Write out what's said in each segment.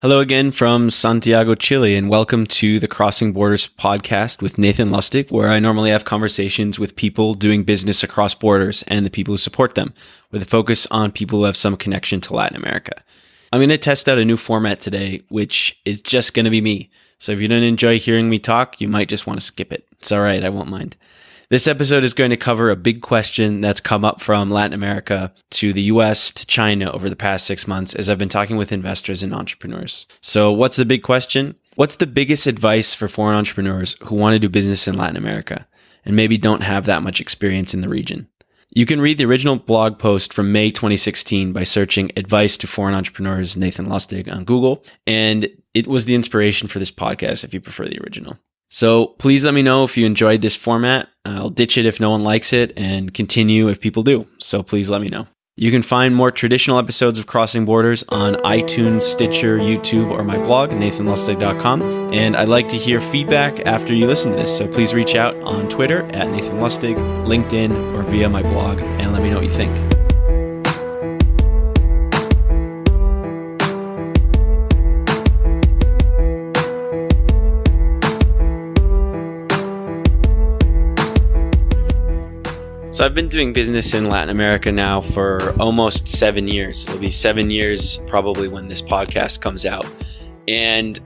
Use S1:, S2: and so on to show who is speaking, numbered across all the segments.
S1: Hello again from Santiago, Chile, and welcome to the Crossing Borders podcast with Nathan Lustig, where I normally have conversations with people doing business across borders and the people who support them, with a focus on people who have some connection to Latin America. I'm going to test out a new format today, which is just going to be me. So if you don't enjoy hearing me talk, you might just want to skip it. It's all right, I won't mind. This episode is going to cover a big question that's come up from Latin America to the US to China over the past 6 months as I've been talking with investors and entrepreneurs. So what's the big question? What's the biggest advice for foreign entrepreneurs who want to do business in Latin America and maybe don't have that much experience in the region? You can read the original blog post from May 2016 by searching Advice to Foreign Entrepreneurs Nathan Lustig on Google, and it was the inspiration for this podcast if you prefer the original. So please let me know if you enjoyed this format. I'll ditch it if no one likes it and continue if people do. So please let me know. You can find more traditional episodes of Crossing Borders on iTunes, Stitcher, YouTube, or my blog, nathanlustig.com. And I'd like to hear feedback after you listen to this. So please reach out on Twitter at Nathan Lustig, LinkedIn, or via my blog and let me know what you think. So I've been doing business in Latin America now for almost 7 years. It'll be 7 years probably when this podcast comes out. And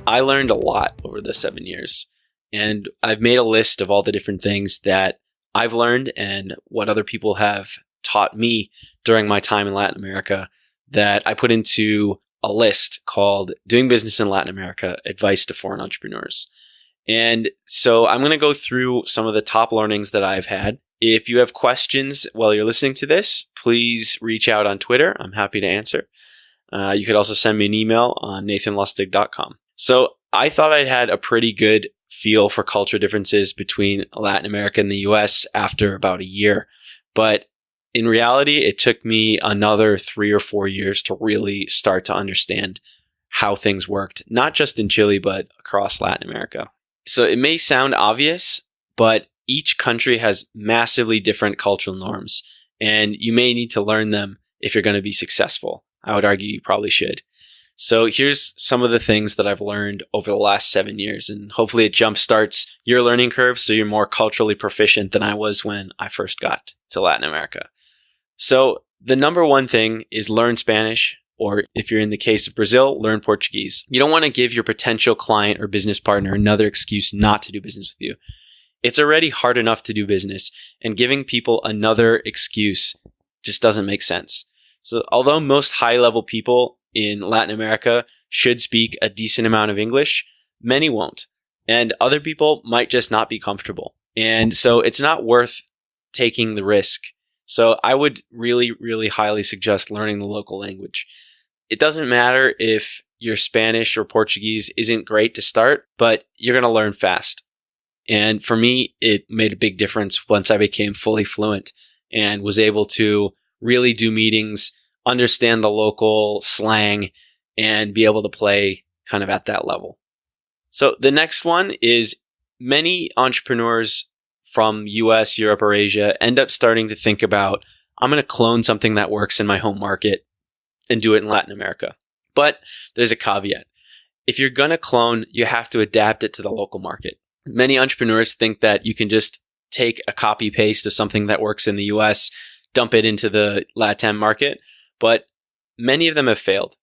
S1: I learned a lot over the 7 years. And I've made a list of all the different things that I've learned and what other people have taught me during my time in Latin America that I put into a list called Doing Business in Latin America, Advice to Foreign Entrepreneurs. And so I'm going to go through some of the top learnings that I've had. If you have questions while you're listening to this, please reach out on Twitter. I'm happy to answer. You could also send me an email on nathanlustig.com. So I thought I'd had a pretty good feel for culture differences between Latin America and the US after about a year. But in reality, it took me another 3 or 4 years to really start to understand how things worked, not just in Chile, but across Latin America. So it may sound obvious, but each country has massively different cultural norms, and you may need to learn them if you're going to be successful. I would argue you probably should. So here's some of the things that I've learned over the last 7 years, and hopefully it jumpstarts your learning curve so you're more culturally proficient than I was when I first got to Latin America. So the number one thing is learn Spanish, or if you're in the case of Brazil, learn Portuguese. You don't want to give your potential client or business partner another excuse not to do business with you. It's already hard enough to do business, and giving people another excuse just doesn't make sense. So although most high-level people in Latin America should speak a decent amount of English, many won't. And other people might just not be comfortable. And so it's not worth taking the risk. So I would really, really highly suggest learning the local language. It doesn't matter if your Spanish or Portuguese isn't great to start, but you're going to learn fast. And for me, it made a big difference once I became fully fluent and was able to really do meetings, understand the local slang, and be able to play kind of at that level. So the next one is many entrepreneurs from US, Europe, or Asia end up starting to think about, I'm going to clone something that works in my home market and do it in Latin America. But there's a caveat. If you're going to clone, you have to adapt it to the local market. Many entrepreneurs think that you can just take a copy paste of something that works in the US, dump it into the LatAm market, but many of them have failed.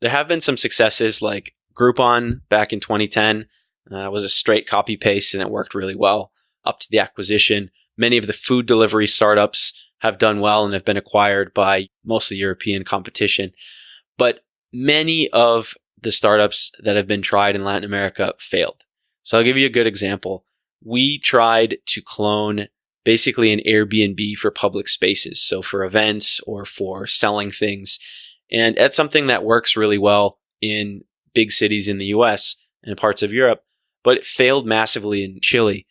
S1: There have been some successes like Groupon back in 2010 was a straight copy paste and it worked really well up to the acquisition. Many of the food delivery startups have done well and have been acquired by mostly European competition. But many of the startups that have been tried in Latin America failed. So I'll give you a good example. We tried to clone basically an Airbnb for public spaces, so for events or for selling things. And that's something that works really well in big cities in the US and parts of Europe, but it failed massively in Chile,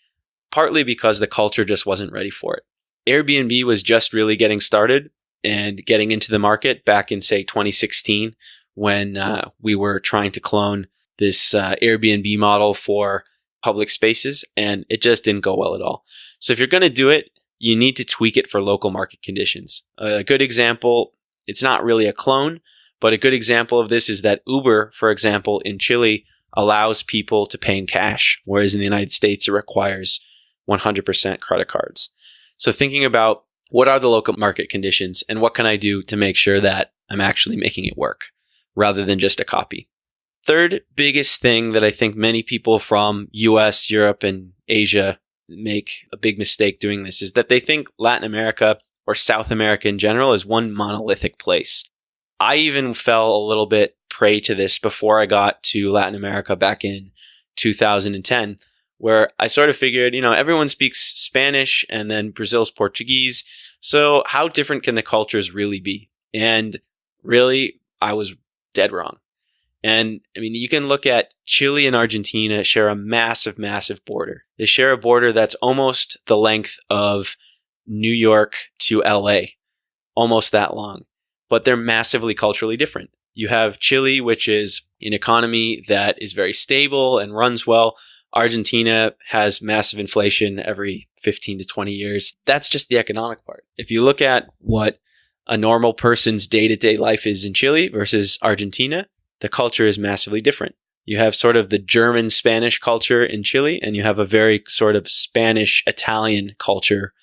S1: partly because the culture just wasn't ready for it. Airbnb was just really getting started and getting into the market back in, say, 2016, when we were trying to clone this Airbnb model for public spaces, and it just didn't go well at all. So if you're going to do it, you need to tweak it for local market conditions. A good example, it's not really a clone, But a good example of this is that Uber, for example, in Chile, allows people to pay in cash, whereas in the United States, it requires 100% credit cards. So thinking about what are the local market conditions and what can I do to make sure that I'm actually making it work rather than just a copy. Third biggest thing that I think many people from US, Europe, and Asia make a big mistake doing this is that they think Latin America or South America in general is one monolithic place. I even fell a little bit prey to this before I got to Latin America back in 2010, where I sort of figured, everyone speaks Spanish and then Brazil's Portuguese. So how different can the cultures really be? And really, I was dead wrong. And I mean, you can look at Chile and Argentina share a massive, massive border. They share a border that's almost the length of New York to LA, almost that long. But they're massively culturally different. You have Chile, which is an economy that is very stable and runs well. Argentina has massive inflation every 15 to 20 years. That's just the economic part. If you look at what a normal person's day-to-day life is in Chile versus Argentina, the culture is massively different. You have sort of the German-Spanish culture in Chile, and you have a very sort of Spanish-Italian culture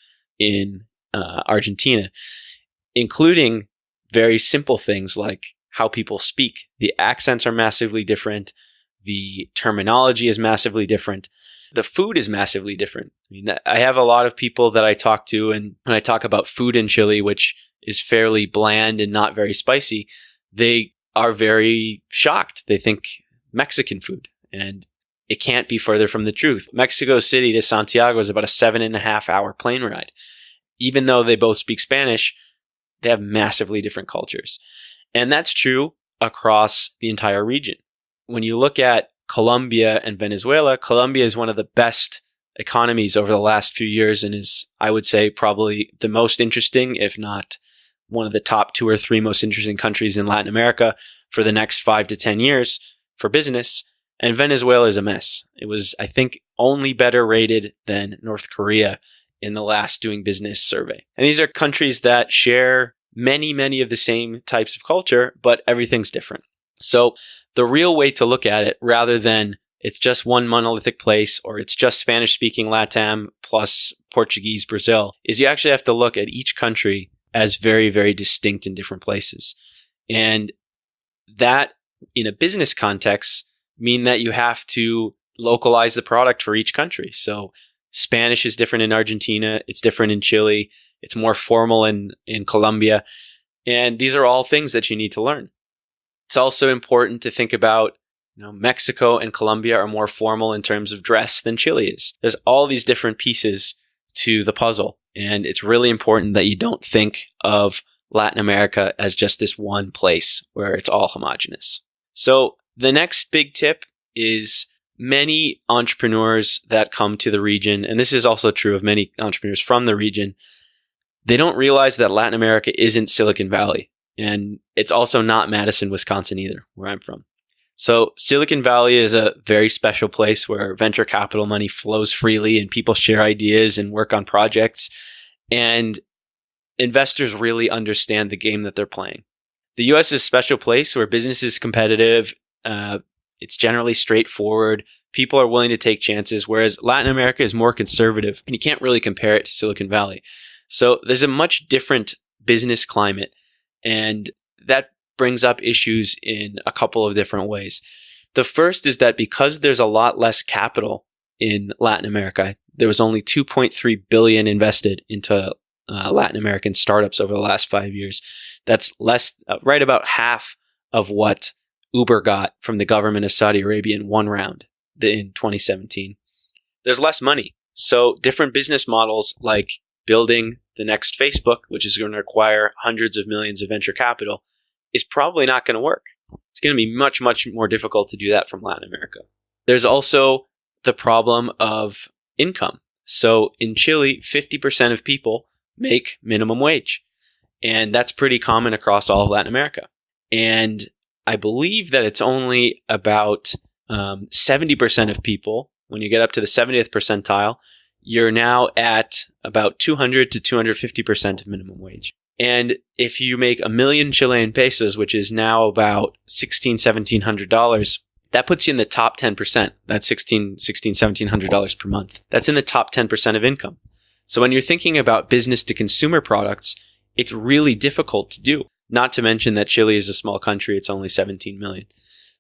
S1: in Argentina, including very simple things like how people speak. The accents are massively different. The terminology is massively different. The food is massively different. I mean, I have a lot of people that I talk to, and when I talk about food in Chile, which is fairly bland and not very spicy, they are very shocked. They think Mexican food, and it can't be further from the truth. Mexico City to Santiago is about a 7.5-hour plane ride. Even though they both speak Spanish, they have massively different cultures. And that's true across the entire region. When you look at Colombia and Venezuela, Colombia is one of the best economies over the last few years and is, I would say, probably the most interesting, if not one of the top 2 or 3 most interesting countries in Latin America for the next 5 to 10 years for business. And Venezuela is a mess. It was, I think, only better rated than North Korea in the last Doing Business survey. And these are countries that share many, many of the same types of culture, but everything's different. So the real way to look at it, rather than it's just one monolithic place or it's just Spanish-speaking LatAm plus Portuguese Brazil, is you actually have to look at each country as very, very distinct and different places. And that, in a business context, mean that you have to localize the product for each country. So Spanish is different in Argentina. It's different in Chile. It's more formal in Colombia. And these are all things that you need to learn. It's also important to think about, Mexico and Colombia are more formal in terms of dress than Chile is. There's all these different pieces to the puzzle. And it's really important that you don't think of Latin America as just this one place where it's all homogenous. So the next big tip is many entrepreneurs that come to the region, and this is also true of many entrepreneurs from the region, they don't realize that Latin America isn't Silicon Valley. And it's also not Madison, Wisconsin either, where I'm from. So Silicon Valley is a very special place where venture capital money flows freely and people share ideas and work on projects. And investors really understand the game that they're playing. The US is a special place where business is competitive. It's generally straightforward. People are willing to take chances, whereas Latin America is more conservative, and you can't really compare it to Silicon Valley. So there's a much different business climate, and that brings up issues in a couple of different ways. The first is that because there's a lot less capital in Latin America, there was only $2.3 billion invested into Latin American startups over the last 5 years. That's right about half of what Uber got from the government of Saudi Arabia in one round in 2017. There's less money. So different business models like building the next Facebook, which is going to require hundreds of millions of venture capital, is probably not going to work. It's going to be much, much more difficult to do that from Latin America. There's also the problem of income. So in Chile, 50% of people make minimum wage. And that's pretty common across all of Latin America. And I believe that it's only about 70% of people, when you get up to the 70th percentile, you're now at about 200 to 250% of minimum wage. And if you make 1,000,000 Chilean pesos, which is now about $1,700, that puts you in the top 10%. That's $1,700 per month. That's in the top 10% of income. So when you're thinking about business to consumer products, it's really difficult to do. Not to mention that Chile is a small country. It's only 17 million.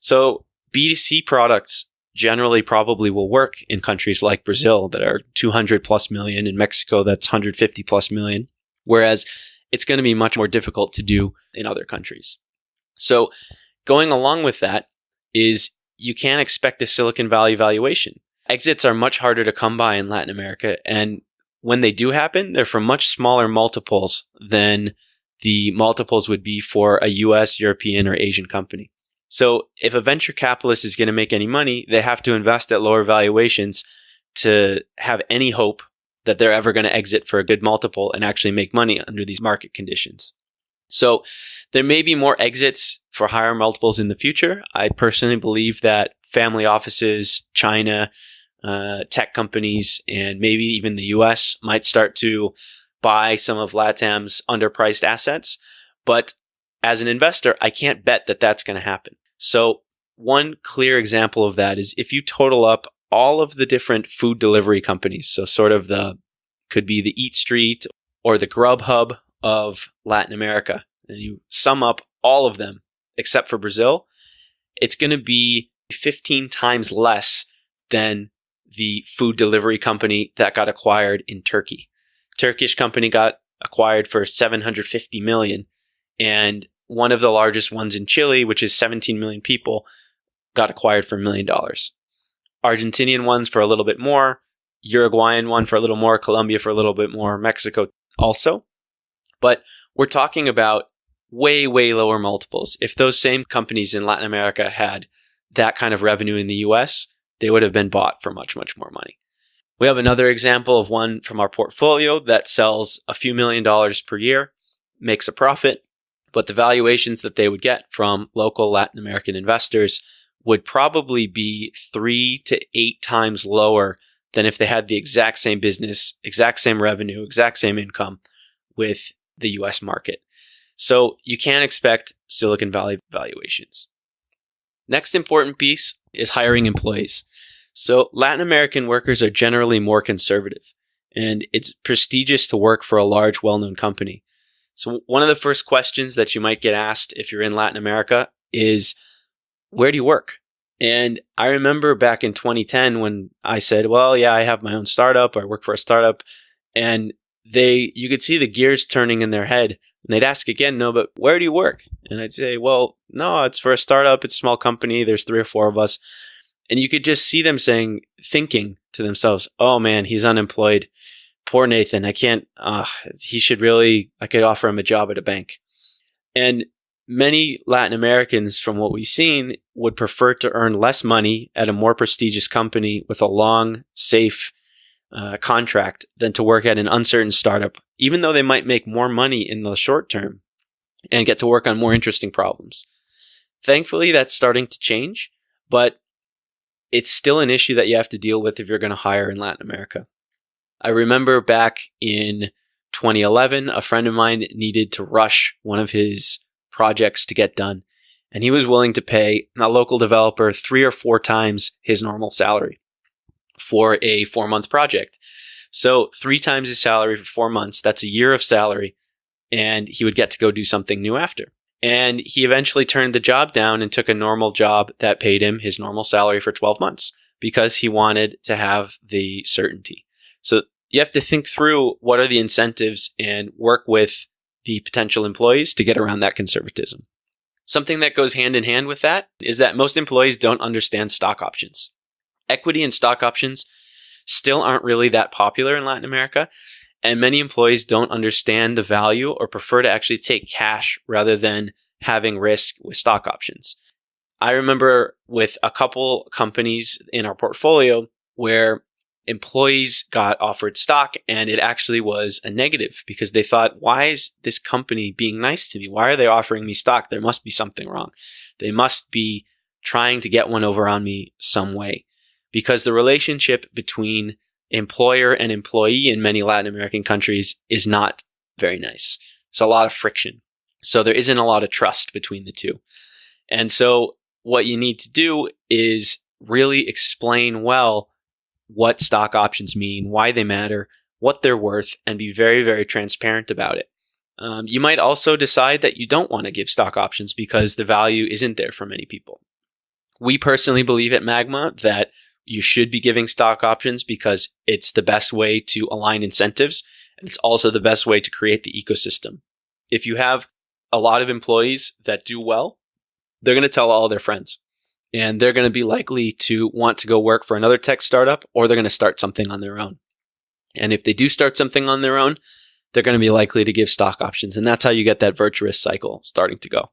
S1: So B2C products generally probably will work in countries like Brazil that are 200 plus million, in Mexico that's 150 plus million, whereas it's going to be much more difficult to do in other countries. So going along with that is you can't expect a Silicon Valley valuation. Exits are much harder to come by in Latin America, and when they do happen, they're for much smaller multiples than the multiples would be for a US, European, or Asian company. So if a venture capitalist is going to make any money, they have to invest at lower valuations to have any hope that they're ever going to exit for a good multiple and actually make money under these market conditions. So there may be more exits for higher multiples in the future. I personally believe that family offices, China, tech companies, and maybe even the US might start to buy some of LatAm's underpriced assets. But as an investor, I can't bet that that's going to happen. So one clear example of that is if you total up all of the different food delivery companies, so sort of could be the Eat Street or the Grubhub of Latin America, and you sum up all of them except for Brazil, it's going to be 15 times less than the food delivery company that got acquired in Turkey. Turkish company got acquired for 750 million, and one of the largest ones in Chile, which is 17 million people, got acquired for $1 million. Argentinian ones for a little bit more, Uruguayan one for a little more, Colombia for a little bit more, Mexico also. But we're talking about way, way lower multiples. If those same companies in Latin America had that kind of revenue in the US, they would have been bought for much, much more money. We have another example of one from our portfolio that sells a few $1 million per year, makes a profit, but the valuations that they would get from local Latin American investors would probably be 3 to 8 times lower than if they had the exact same business, exact same revenue, exact same income with the US market. So you can't expect Silicon Valley valuations. Next important piece is hiring employees. So Latin American workers are generally more conservative, and it's prestigious to work for a large, well-known company. So one of the first questions that you might get asked if you're in Latin America is, where do you work? And I remember back in 2010 when I said, well, yeah, I have my own startup. I work for a startup. And you could see the gears turning in their head. And they'd ask again, no, but where do you work? And I'd say, well, no, it's for a startup. It's a small company. There's 3 or 4 of us. And you could just see them thinking to themselves, oh man, he's unemployed. Poor Nathan. I could offer him a job at a bank. And many Latin Americans, from what we've seen, would prefer to earn less money at a more prestigious company with a long, safe contract than to work at an uncertain startup, even though they might make more money in the short term and get to work on more interesting problems. Thankfully, that's starting to change, but it's still an issue that you have to deal with if you're going to hire in Latin America. I remember back in 2011, a friend of mine needed to rush one of his projects to get done, and he was willing to pay a local developer 3 or 4 times his normal salary for a 4-month project. So 3 times his salary for 4 months, that's a year of salary, and he would get to go do something new after. And he eventually turned the job down and took a normal job that paid him his normal salary for 12 months because he wanted to have the certainty. So you have to think through what are the incentives and work with the potential employees to get around that conservatism. Something that goes hand in hand with that is that most employees don't understand stock options. Equity and stock options still aren't really that popular in Latin America, and many employees don't understand the value or prefer to actually take cash rather than having risk with stock options. I remember with a couple companies in our portfolio where employees got offered stock and it actually was a negative because they thought, why is this company being nice to me? Why are they offering me stock? There must be something wrong. They must be trying to get one over on me some way, because the relationship between employer and employee in many Latin American countries is not very nice. It's a lot of friction. So there isn't a lot of trust between the two. And so what you need to do is really explain well what stock options mean, why they matter, what they're worth, and be very, very transparent about it. You might also decide that you don't want to give stock options because the value isn't there for many people. We personally believe at Magma that you should be giving stock options because it's the best way to align incentives, and it's also the best way to create the ecosystem. If you have a lot of employees that do well, they're going to tell all their friends, and they're going to be likely to want to go work for another tech startup, or they're going to start something on their own. And if they do start something on their own, they're going to be likely to give stock options. And that's how you get that virtuous cycle starting to go.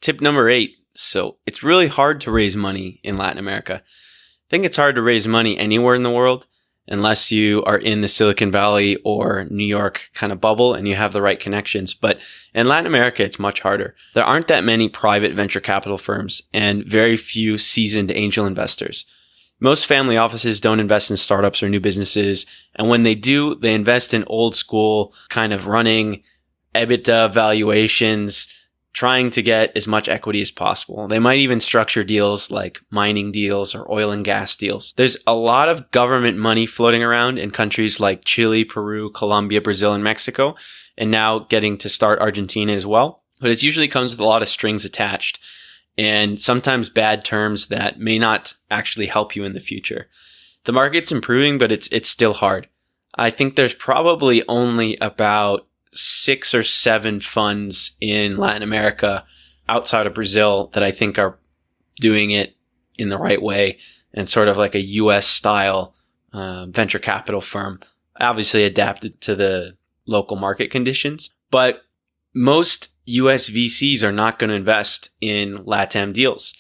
S1: Tip number 8. So it's really hard to raise money in Latin America. I think it's hard to raise money anywhere in the world unless you are in the Silicon Valley or New York kind of bubble and you have the right connections. But in Latin America, it's much harder. There aren't that many private venture capital firms and very few seasoned angel investors. Most family offices don't invest in startups or new businesses. And when they do, they invest in old school kind of running EBITDA valuations, trying to get as much equity as possible. They might even structure deals like mining deals or oil and gas deals. There's a lot of government money floating around in countries like Chile, Peru, Colombia, Brazil, and Mexico, and now getting to start Argentina as well. But it usually comes with a lot of strings attached and sometimes bad terms that may not actually help you in the future. The market's improving, but it's still hard. I think there's probably only about 6 or 7 funds in Latin America outside of Brazil that I think are doing it in the right way and sort of like a US style venture capital firm, obviously adapted to the local market conditions. But most US VCs are not going to invest in LatAm deals.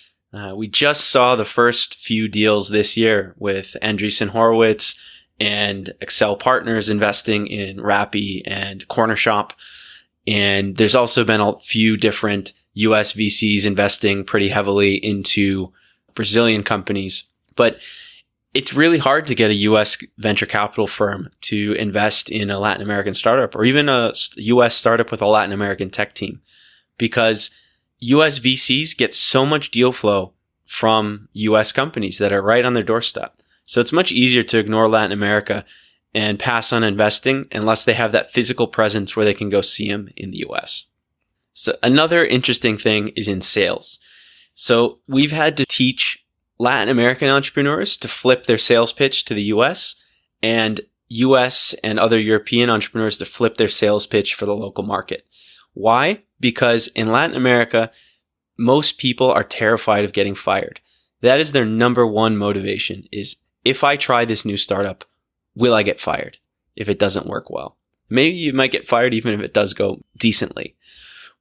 S1: We just saw the first few deals this year with Andreessen Horowitz and Excel Partners investing in Rappi and Corner Shop. And there's also been a few different US VCs investing pretty heavily into Brazilian companies. But it's really hard to get a US venture capital firm to invest in a Latin American startup or even a US startup with a Latin American tech team, because US VCs get so much deal flow from US companies that are right on their doorstep. So it's much easier to ignore Latin America and pass on investing unless they have that physical presence where they can go see them in the US. So another interesting thing is in sales. So we've had to teach Latin American entrepreneurs to flip their sales pitch to the US, and US and other European entrepreneurs to flip their sales pitch for the local market. Why? Because in Latin America, most people are terrified of getting fired. That is their number one motivation is, if I try this new startup, will I get fired if it doesn't work well? Maybe you might get fired even if it does go decently.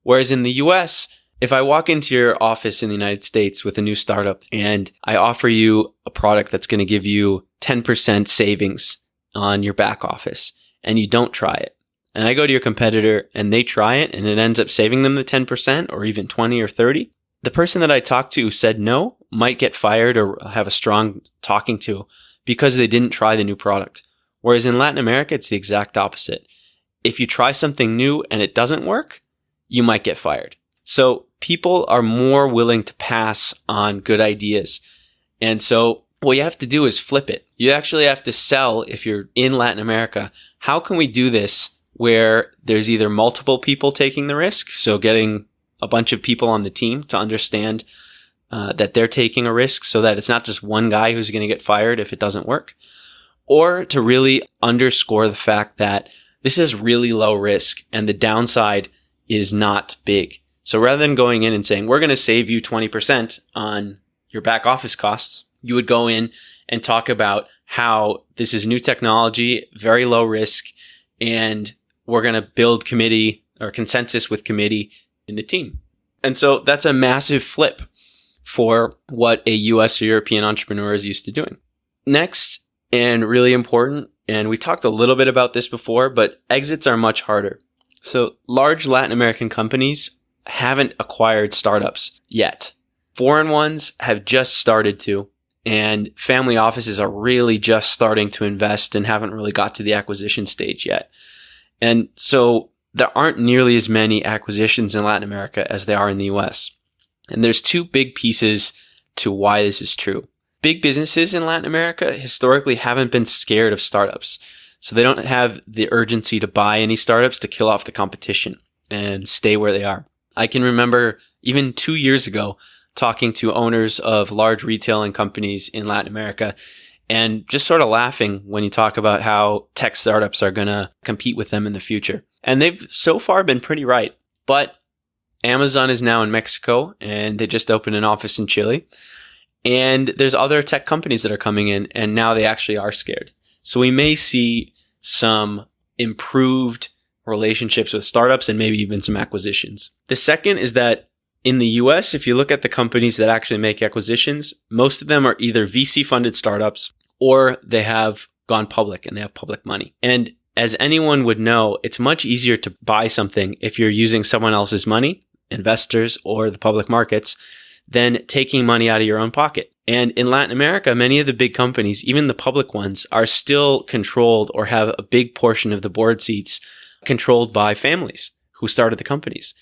S1: Whereas in the US, if I walk into your office in the United States with a new startup and I offer you a product that's going to give you 10% savings on your back office and you don't try it, and I go to your competitor and they try it and it ends up saving them the 10% or even 20 or 30, the person that I talked to who said no might get fired or have a strong talking to because they didn't try the new product. Whereas in Latin America, it's the exact opposite. If you try something new and it doesn't work, you might get fired. So people are more willing to pass on good ideas. And so what you have to do is flip it. You actually have to sell, if you're in Latin America, how can we do this where there's either multiple people taking the risk, so getting a bunch of people on the team to understand that they're taking a risk so that it's not just one guy who's going to get fired if it doesn't work, or to really underscore the fact that this is really low risk and the downside is not big. So rather than going in and saying, we're going to save you 20% on your back office costs, you would go in and talk about how this is new technology, very low risk, and we're going to build committee or consensus with committee in the team. And so that's a massive flip for what a US or European entrepreneur is used to doing. Next, and really important, and we talked a little bit about this before, but exits are much harder. So large Latin American companies haven't acquired startups yet. Foreign ones have just started to, and family offices are really just starting to invest and haven't really got to the acquisition stage yet. And so there aren't nearly as many acquisitions in Latin America as there are in the US. And there's two big pieces to why this is true. Big businesses in Latin America historically haven't been scared of startups. So they don't have the urgency to buy any startups to kill off the competition and stay where they are. I can remember even 2 years ago talking to owners of large retailing companies in Latin America and just sort of laughing when you talk about how tech startups are going to compete with them in the future. And they've so far been pretty right. But Amazon is now in Mexico and they just opened an office in Chile. And there's other tech companies that are coming in and now they actually are scared. So we may see some improved relationships with startups and maybe even some acquisitions. The second is that in the US, if you look at the companies that actually make acquisitions, most of them are either VC funded startups or they have gone public and they have public money. And as anyone would know, it's much easier to buy something if you're using someone else's money, investors or the public markets, than taking money out of your own pocket. And in Latin America, many of the big companies, even the public ones, are still controlled or have a big portion of the board seats controlled by families who started the companies.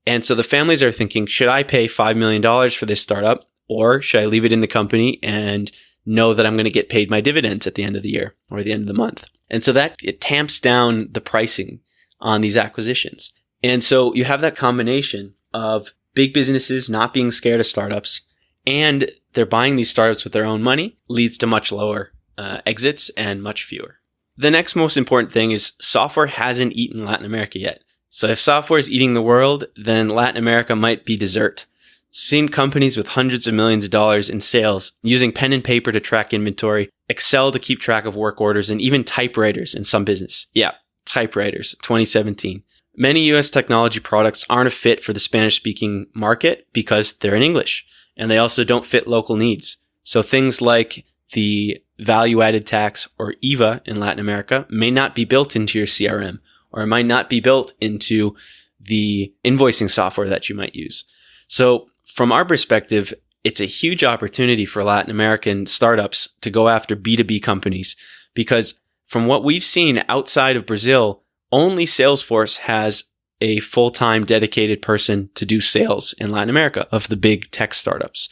S1: And so the families are thinking, should I pay $5 million for this startup or should I leave it in the company and know that I'm going to get paid my dividends at the end of the year or the end of the month? And so that it tamps down the pricing on these acquisitions. And so you have that combination of big businesses not being scared of startups and they're buying these startups with their own money, leads to much lower exits and much fewer. The next most important thing is software hasn't eaten Latin America yet. So if software is eating the world, then Latin America might be dessert. I've seen companies with hundreds of millions of dollars in sales using pen and paper to track inventory, Excel to keep track of work orders, and even typewriters in some business. Yeah, typewriters, 2017. Many US technology products aren't a fit for the Spanish-speaking market because they're in English, and they also don't fit local needs. So things like the value-added tax or EVA in Latin America may not be built into your CRM, or it might not be built into the invoicing software that you might use. So from our perspective, it's a huge opportunity for Latin American startups to go after B2B companies because from what we've seen outside of Brazil, only Salesforce has a full-time dedicated person to do sales in Latin America of the big tech startups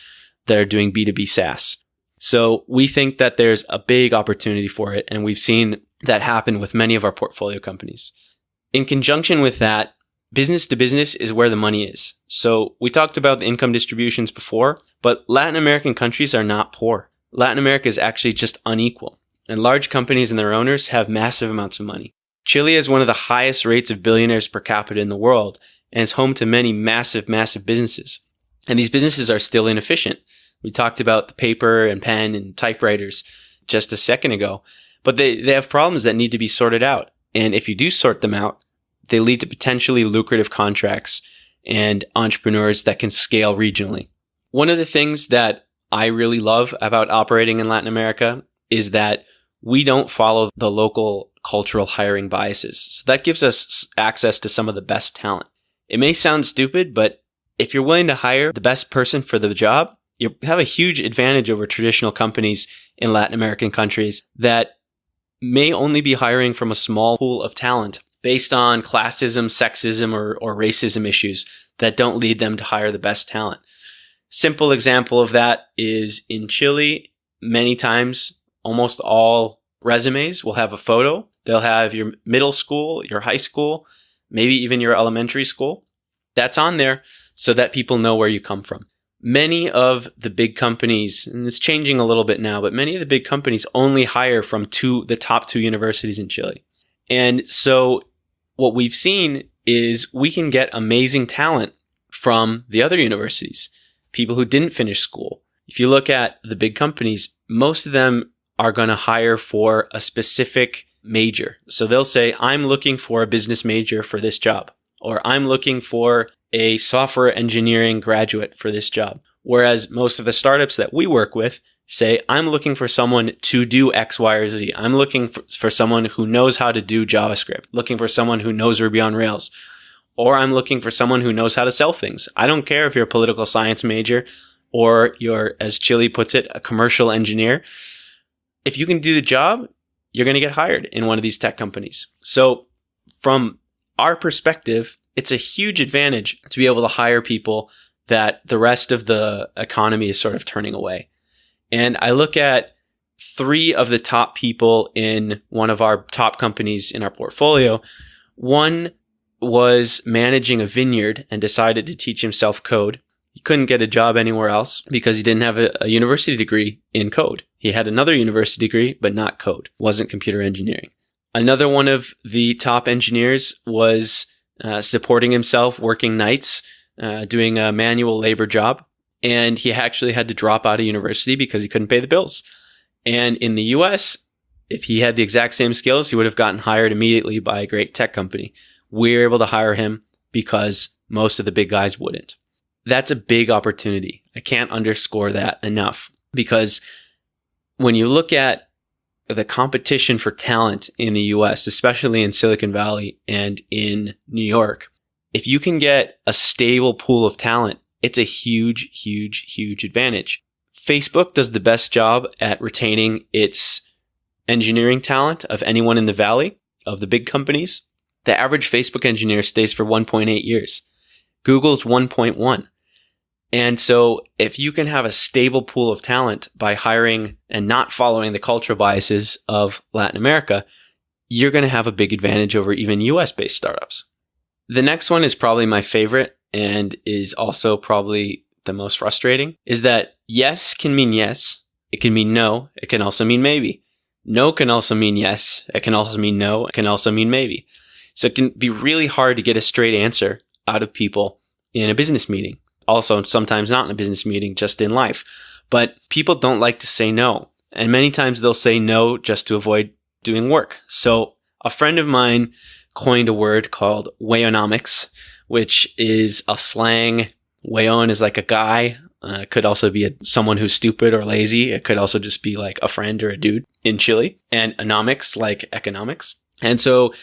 S1: that are doing B2B SaaS. So we think that there's a big opportunity for it, and we've seen that happen with many of our portfolio companies. In conjunction with that, business to business is where the money is. So we talked about the income distributions before, but Latin American countries are not poor. Latin America is actually just unequal, and large companies and their owners have massive amounts of money. Chile has one of the highest rates of billionaires per capita in the world and is home to many massive, massive businesses. And these businesses are still inefficient. We talked about the paper and pen and typewriters just a second ago, but they have problems that need to be sorted out. And if you do sort them out, they lead to potentially lucrative contracts and entrepreneurs that can scale regionally. One of the things that I really love about operating in Latin America is that we don't follow the local cultural hiring biases. So that gives us access to some of the best talent. It may sound stupid, but if you're willing to hire the best person for the job, you have a huge advantage over traditional companies in Latin American countries that may only be hiring from a small pool of talent based on classism, sexism, or racism issues that don't lead them to hire the best talent. Simple example of that is in Chile, many times, almost all resumes will have a photo. They'll have your middle school, your high school, maybe even your elementary school. That's on there so that people know where you come from. Many of the big companies, and it's changing a little bit now, but many of the big companies only hire from the top two universities in Chile. And so what we've seen is we can get amazing talent from the other universities, people who didn't finish school. If you look at the big companies, most of them are going to hire for a specific major. So they'll say, I'm looking for a business major for this job, or I'm looking for a software engineering graduate for this job. Whereas most of the startups that we work with say, I'm looking for someone to do X, Y, or Z. I'm looking for someone who knows how to do JavaScript, looking for someone who knows Ruby on Rails, or I'm looking for someone who knows how to sell things. I don't care if you're a political science major or you're, as Chile puts it, a commercial engineer. If you can do the job, you're going to get hired in one of these tech companies. So from our perspective, it's a huge advantage to be able to hire people that the rest of the economy is sort of turning away. And I look at 3 of the top people in one of our top companies in our portfolio. One was managing a vineyard and decided to teach himself code. He couldn't get a job anywhere else because he didn't have a university degree in code. He had another university degree, but not code. Wasn't computer engineering. Another one of the top engineers was supporting himself, working nights, doing a manual labor job. And he actually had to drop out of university because he couldn't pay the bills. And in the US, if he had the exact same skills, he would have gotten hired immediately by a great tech company. We're able to hire him because most of the big guys wouldn't. That's a big opportunity. I can't underscore that enough, because when you look at the competition for talent in the US, especially in Silicon Valley and in New York, if you can get a stable pool of talent, it's a huge, huge, huge advantage. Facebook does the best job at retaining its engineering talent of anyone in the Valley, of the big companies. The average Facebook engineer stays for 1.8 years. Google's 1.1. And so if you can have a stable pool of talent by hiring and not following the cultural biases of Latin America, you're going to have a big advantage over even US-based startups. The next one is probably my favorite and is also probably the most frustrating, is that yes can mean yes. It can mean no. It can also mean maybe. No can also mean yes. It can also mean no. It can also mean maybe. So it can be really hard to get a straight answer out of people in a business meeting. Also, sometimes not in a business meeting, just in life. But people don't like to say no. And many times they'll say no just to avoid doing work. So a friend of mine coined a word called weyonomics, which is a slang. Weyon is like a guy. It could also be someone who's stupid or lazy. It could also just be like a friend or a dude in Chile. And economics, like economics. And so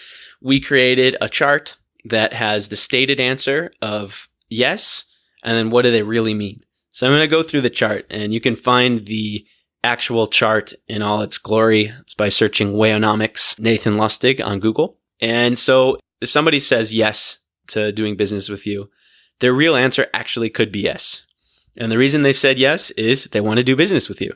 S1: we created a chart that has the stated answer of yes, and then what do they really mean? So I'm going to go through the chart, and you can find the actual chart in all its glory. It's by searching Weyonomics Nathan Lustig on Google. And so if somebody says yes to doing business with you, their real answer actually could be yes. And the reason they've said yes is they want to do business with you.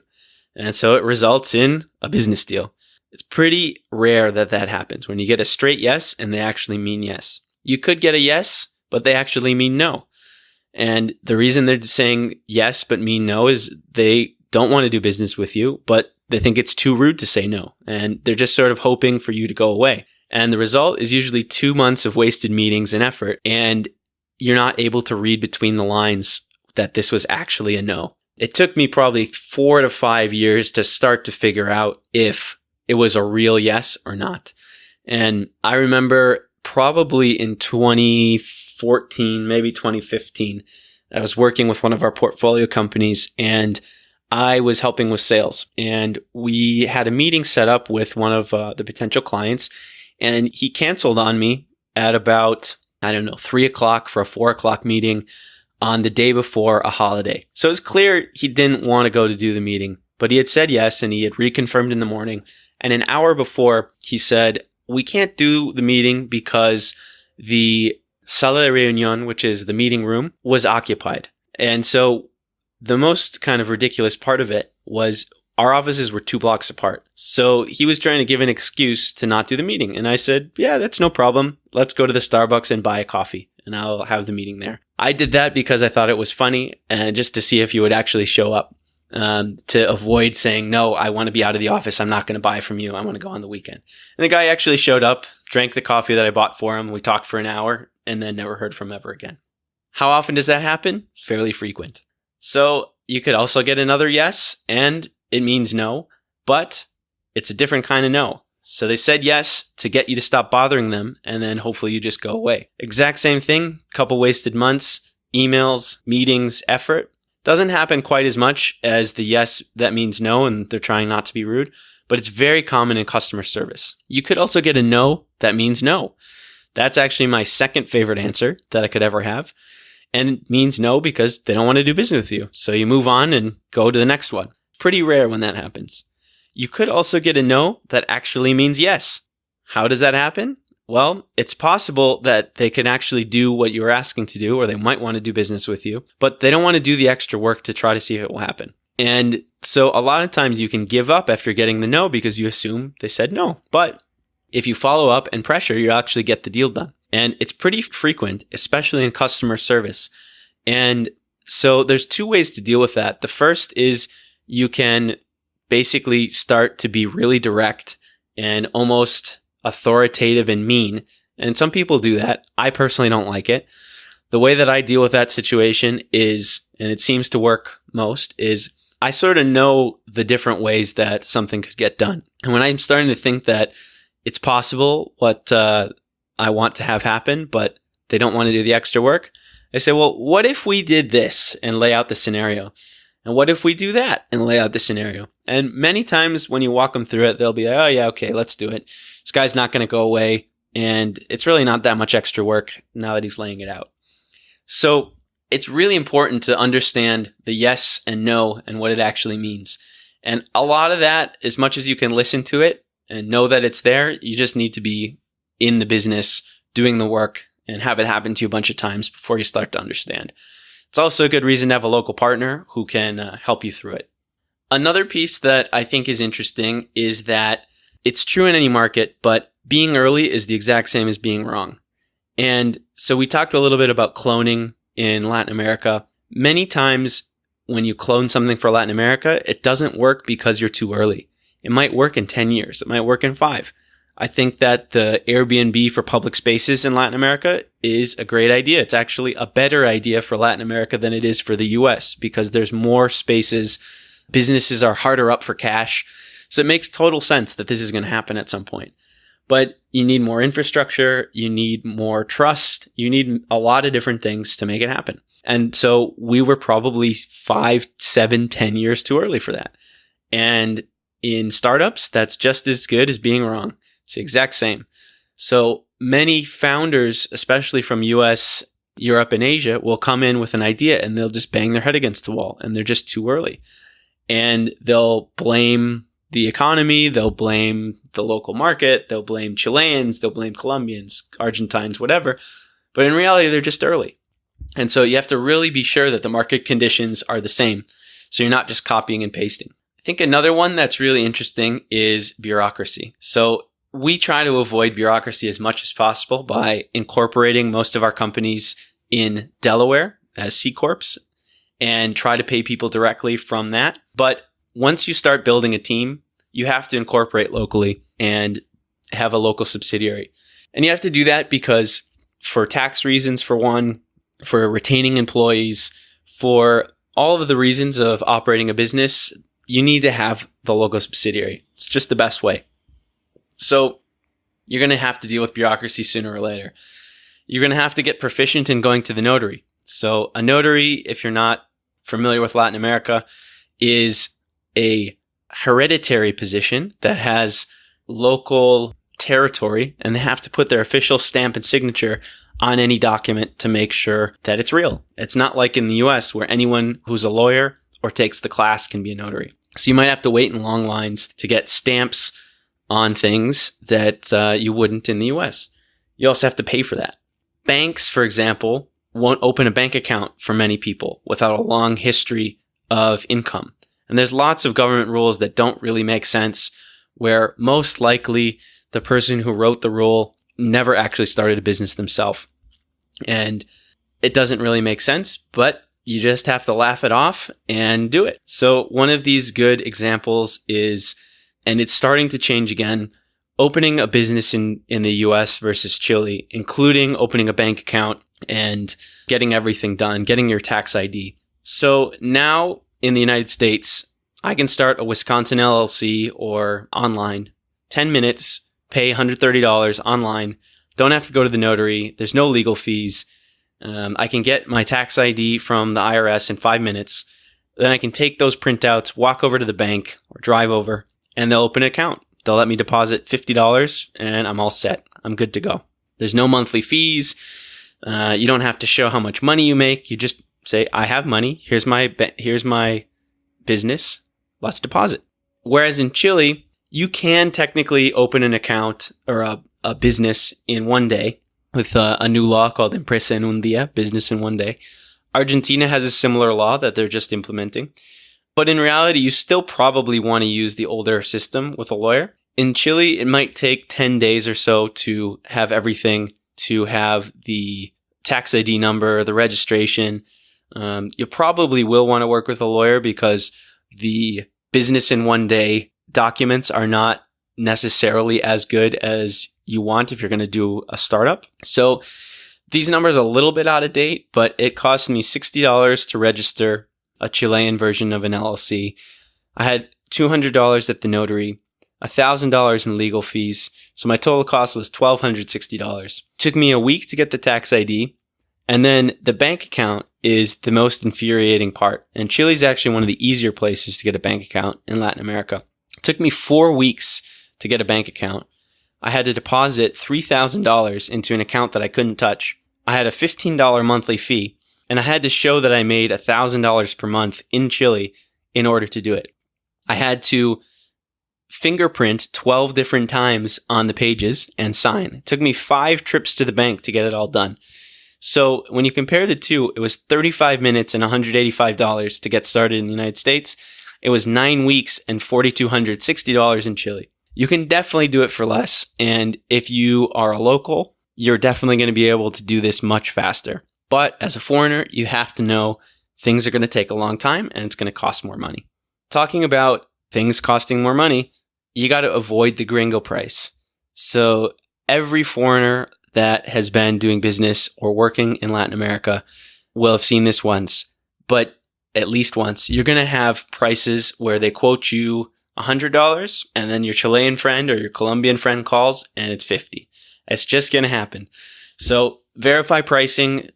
S1: And so it results in a business deal. It's pretty rare that that happens, when you get a straight yes and they actually mean yes. You could get a yes, but they actually mean no. And the reason they're saying yes but mean no is they don't want to do business with you, but they think it's too rude to say no. And they're just sort of hoping for you to go away. And the result is usually 2 months of wasted meetings and effort. And you're not able to read between the lines that this was actually a no. It took me probably 4 to 5 years to start to figure out if it was a real yes or not. And I remember probably in 2014, maybe 2015, I was working with one of our portfolio companies and I was helping with sales. And we had a meeting set up with one of the potential clients, and he canceled on me at about, 3 o'clock for a 4 o'clock meeting on the day before a holiday. So it's clear he didn't want to go to do the meeting, but he had said yes, and he had reconfirmed in the morning. And an hour before, he said, we can't do the meeting because the sala de reunión, which is the meeting room, was occupied. And so the most kind of ridiculous part of it was our offices were 2 blocks apart. So he was trying to give an excuse to not do the meeting. And I said, yeah, that's no problem. Let's go to the Starbucks and buy a coffee, and I'll have the meeting there. I did that because I thought it was funny, and just to see if you would actually show up, to avoid saying, no, I want to be out of the office. I'm not going to buy from you. I want to go on the weekend. And the guy actually showed up, drank the coffee that I bought for him. We talked for an hour and then never heard from him ever again. How often does that happen? Fairly frequent. So you could also get another yes, and it means no, but it's a different kind of no. So they said yes to get you to stop bothering them, and then hopefully you just go away. Exact same thing, couple wasted months, emails, meetings, effort. Doesn't happen quite as much as the yes that means no, and they're trying not to be rude, but it's very common in customer service. You could also get a no that means no. That's actually my second favorite answer that I could ever have. And it means no because they don't want to do business with you. So you move on and go to the next one. Pretty rare when that happens. You could also get a no that actually means yes. How does that happen? Well, it's possible that they can actually do what you were asking to do, or they might want to do business with you, but they don't want to do the extra work to try to see if it will happen. And so a lot of times you can give up after getting the no because you assume they said no. But if you follow up and pressure, you actually get the deal done. And it's pretty frequent, especially in customer service. And so there's two ways to deal with that. The first is you can basically start to be really direct and almost authoritative and mean. And some people do that. I personally don't like it. The way that I deal with that situation is, and it seems to work most, is I sort of know the different ways that something could get done. And when I'm starting to think that it's possible what I want to have happen, but they don't want to do the extra work, I say, well, what if we did this and lay out the scenario? And what if we do that and lay out the scenario? And many times when you walk them through it, they'll be like, oh yeah, okay, let's do it. This guy's not going to go away. And it's really not that much extra work now that he's laying it out. So it's really important to understand the yes and no and what it actually means. And a lot of that, as much as you can listen to it and know that it's there, you just need to be in the business, doing the work, and have it happen to you a bunch of times before you start to understand. It's also a good reason to have a local partner who can help you through it. Another piece that I think is interesting is that it's true in any market, but being early is the exact same as being wrong. And so we talked a little bit about cloning in Latin America. Many times when you clone something for Latin America, it doesn't work because you're too early. It might work in 10 years. It might work in 5. I think that the Airbnb for public spaces in Latin America is a great idea. It's actually a better idea for Latin America than it is for the US because there's more spaces. Businesses are harder up for cash. So it makes total sense that this is going to happen at some point. But you need more infrastructure. You need more trust. You need a lot of different things to make it happen. And so we were probably 5, 7, 10 years too early for that. And in startups, that's just as good as being wrong. It's the exact same. So many founders, especially from US, Europe, and Asia, will come in with an idea and they'll just bang their head against the wall and they're just too early. And they'll blame the economy, they'll blame the local market, they'll blame Chileans, they'll blame Colombians, Argentines, whatever. But in reality, they're just early. And so you have to really be sure that the market conditions are the same. So you're not just copying and pasting. I think another one that's really interesting is bureaucracy. So we try to avoid bureaucracy as much as possible by incorporating most of our companies in Delaware as C Corps and try to pay people directly from that. But once you start building a team, you have to incorporate locally and have a local subsidiary. And you have to do that because for tax reasons, for one, for retaining employees, for all of the reasons of operating a business, you need to have the local subsidiary. It's just the best way. So you're going to have to deal with bureaucracy sooner or later. You're going to have to get proficient in going to the notary. So a notary, if you're not familiar with Latin America, is a hereditary position that has local territory, and they have to put their official stamp and signature on any document to make sure that it's real. It's not like in the US where anyone who's a lawyer or takes the class can be a notary. So you might have to wait in long lines to get stamps on things that you wouldn't in the US. You also have to pay for that. Banks, for example, won't open a bank account for many people without a long history of income. And there's lots of government rules that don't really make sense, where most likely the person who wrote the rule never actually started a business themselves. And it doesn't really make sense, but you just have to laugh it off and do it. So one of these good examples is, and it's starting to change again, opening a business in the US versus Chile, including opening a bank account and getting everything done, getting your tax ID. So now in the United States, I can start a Wisconsin LLC or online, 10 minutes, pay $130 online, don't have to go to the notary, there's no legal fees. I can get my tax ID from the IRS in 5 minutes. Then I can take those printouts, walk over to the bank or drive over, and they'll open an account. They'll let me deposit $50 and I'm all set. I'm good to go. There's no monthly fees. You don't have to show how much money you make. You just say, I have money. Here's my business. Let's deposit. Whereas in Chile, you can technically open an account or a business in one day with a new law called Empresa en un día, business in one day. Argentina has a similar law that they're just implementing. But in reality, you still probably want to use the older system with a lawyer. In Chile, it might take 10 days or so to have everything, to have the tax ID number, the registration. You probably will want to work with a lawyer because the business in one day documents are not necessarily as good as you want if you're going to do a startup. So these numbers are a little bit out of date, but it cost me $60 to register a Chilean version of an LLC. I had $200 at the notary, $1,000 in legal fees. So my total cost was $1,260. Took me a week to get the tax ID. And then the bank account is the most infuriating part. And Chile is actually one of the easier places to get a bank account in Latin America. It took me 4 weeks to get a bank account. I had to deposit $3,000 into an account that I couldn't touch. I had a $15 monthly fee, and I had to show that I made $1,000 per month in Chile in order to do it. I had to fingerprint 12 different times on the pages and sign. It took me 5 trips to the bank to get it all done. So when you compare the two, it was 35 minutes and $185 to get started in the United States. It was 9 weeks and $4,260 in Chile. You can definitely do it for less. And if you are a local, you're definitely going to be able to do this much faster. But as a foreigner, you have to know things are going to take a long time and it's going to cost more money. Talking about things costing more money, you got to avoid the gringo price. So every foreigner that has been doing business or working in Latin America will have seen this once, but at least once. You're going to have prices where they quote you $100 and then your Chilean friend or your Colombian friend calls and it's $50. It's just going to happen. So verify pricing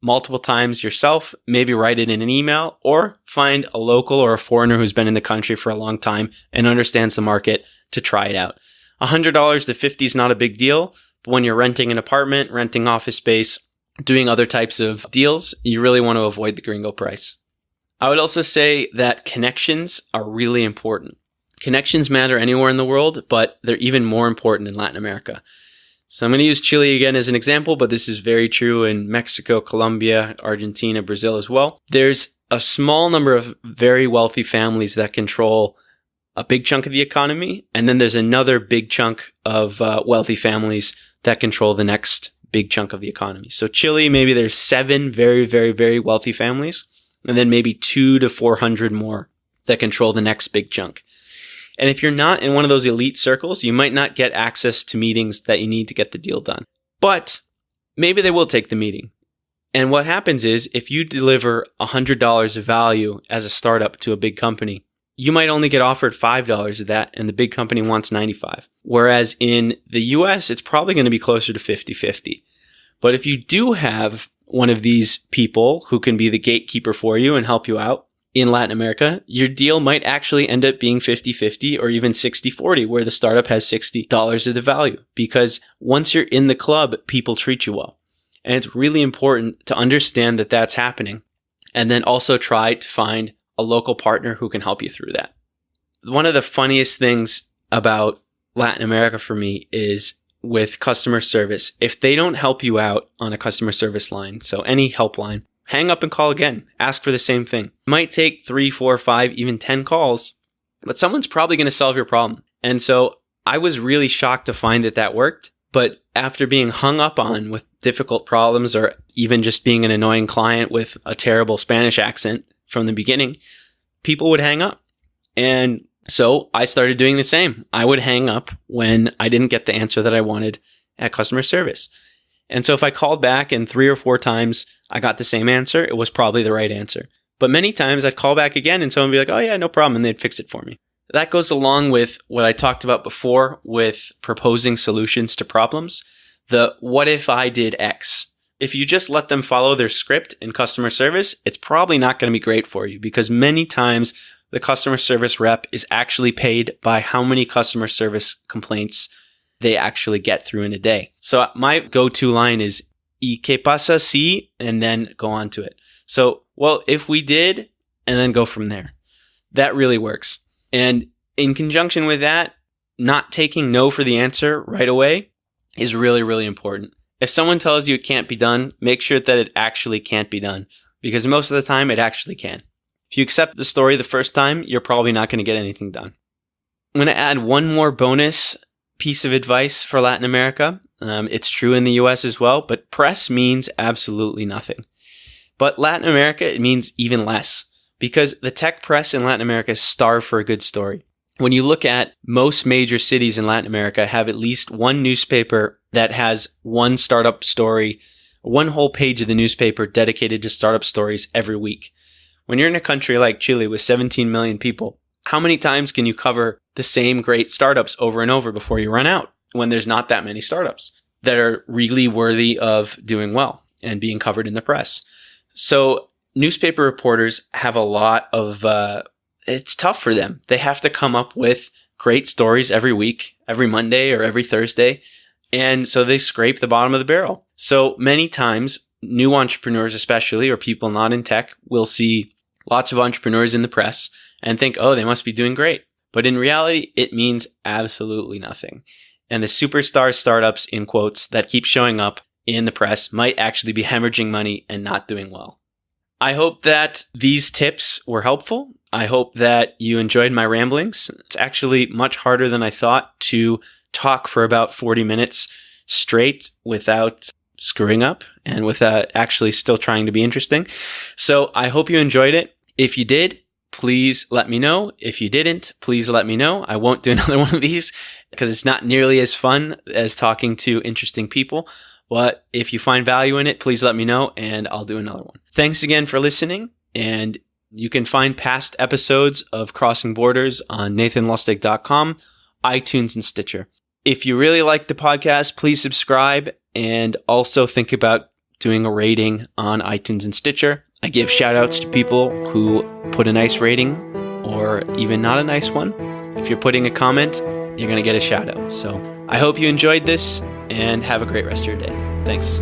S1: multiple times yourself, maybe write it in an email, or find a local or a foreigner who's been in the country for a long time and understands the market to try it out. $100 to $50 is not a big deal. But when you're renting an apartment, renting office space, doing other types of deals, you really want to avoid the gringo price. I would also say that connections are really important. Connections matter anywhere in the world, but they're even more important in Latin America. So I'm going to use Chile again as an example, but this is very true in Mexico, Colombia, Argentina, Brazil as well. There's a small number of very wealthy families that control a big chunk of the economy, and then there's another big chunk of wealthy families that control the next big chunk of the economy. So Chile, maybe there's 7 very, very, very wealthy families, and then maybe 200 to 400 more that control the next big chunk. And if you're not in one of those elite circles, you might not get access to meetings that you need to get the deal done. But maybe they will take the meeting. And what happens is if you deliver $100 of value as a startup to a big company, you might only get offered $5 of that and the big company wants 95. Whereas in the US, it's probably going to be closer to 50-50. But if you do have one of these people who can be the gatekeeper for you and help you out, in Latin America, your deal might actually end up being 50-50 or even 60-40, where the startup has $60 of the value. Because once you're in the club, people treat you well. And it's really important to understand that that's happening. And then also try to find a local partner who can help you through that. One of the funniest things about Latin America for me is with customer service. If they don't help you out on a customer service line, so any helpline, hang up and call again. Ask for the same thing. It might take 3, 4, 5, even 10 calls, but someone's probably going to solve your problem. And so I was really shocked to find that that worked. But after being hung up on with difficult problems or even just being an annoying client with a terrible Spanish accent from the beginning, people would hang up. And so I started doing the same. I would hang up when I didn't get the answer that I wanted at customer service. And so if I called back and 3 or 4 times I got the same answer, it was probably the right answer. But many times I'd call back again and someone would be like, oh yeah, no problem. And they'd fix it for me. That goes along with what I talked about before with proposing solutions to problems. The what if I did X? If you just let them follow their script in customer service, it's probably not going to be great for you because many times the customer service rep is actually paid by how many customer service complaints they actually get through in a day. So my go-to line is, ¿Y qué pasa si? And then go on to it. So, well, if we did, and then go from there. That really works. And in conjunction with that, not taking no for the answer right away is really, really important. If someone tells you it can't be done, make sure that it actually can't be done, because most of the time it actually can. If you accept the story the first time, you're probably not going to get anything done. I'm going to add one more bonus piece of advice for Latin America. It's true in the US as well, but press means absolutely nothing. But Latin America, it means even less, because the tech press in Latin America starve for a good story. When you look at most major cities in Latin America have at least one newspaper that has one startup story, one whole page of the newspaper dedicated to startup stories every week. When you're in a country like Chile with 17 million people, how many times can you cover the same great startups over and over before you run out, when there's not that many startups that are really worthy of doing well and being covered in the press? So newspaper reporters have a lot of, it's tough for them. They have to come up with great stories every week, every Monday or every Thursday. And so they scrape the bottom of the barrel. So many times, new entrepreneurs especially, or people not in tech, will see lots of entrepreneurs in the press and think, oh, they must be doing great. But in reality, it means absolutely nothing. And the superstar startups, in quotes, that keep showing up in the press might actually be hemorrhaging money and not doing well. I hope that these tips were helpful. I hope that you enjoyed my ramblings. It's actually much harder than I thought to talk for about 40 minutes straight without screwing up and without actually still trying to be interesting. So I hope you enjoyed it. If you did, please let me know. If you didn't, please let me know. I won't do another one of these because it's not nearly as fun as talking to interesting people. But if you find value in it, please let me know and I'll do another one. Thanks again for listening. And you can find past episodes of Crossing Borders on nathanlustig.com, iTunes, and Stitcher. If you really like the podcast, please subscribe and also think about doing a rating on iTunes and Stitcher. I give shout outs to people who put a nice rating or even not a nice one. If you're putting a comment, you're going to get a shout out. So I hope you enjoyed this and have a great rest of your day. Thanks.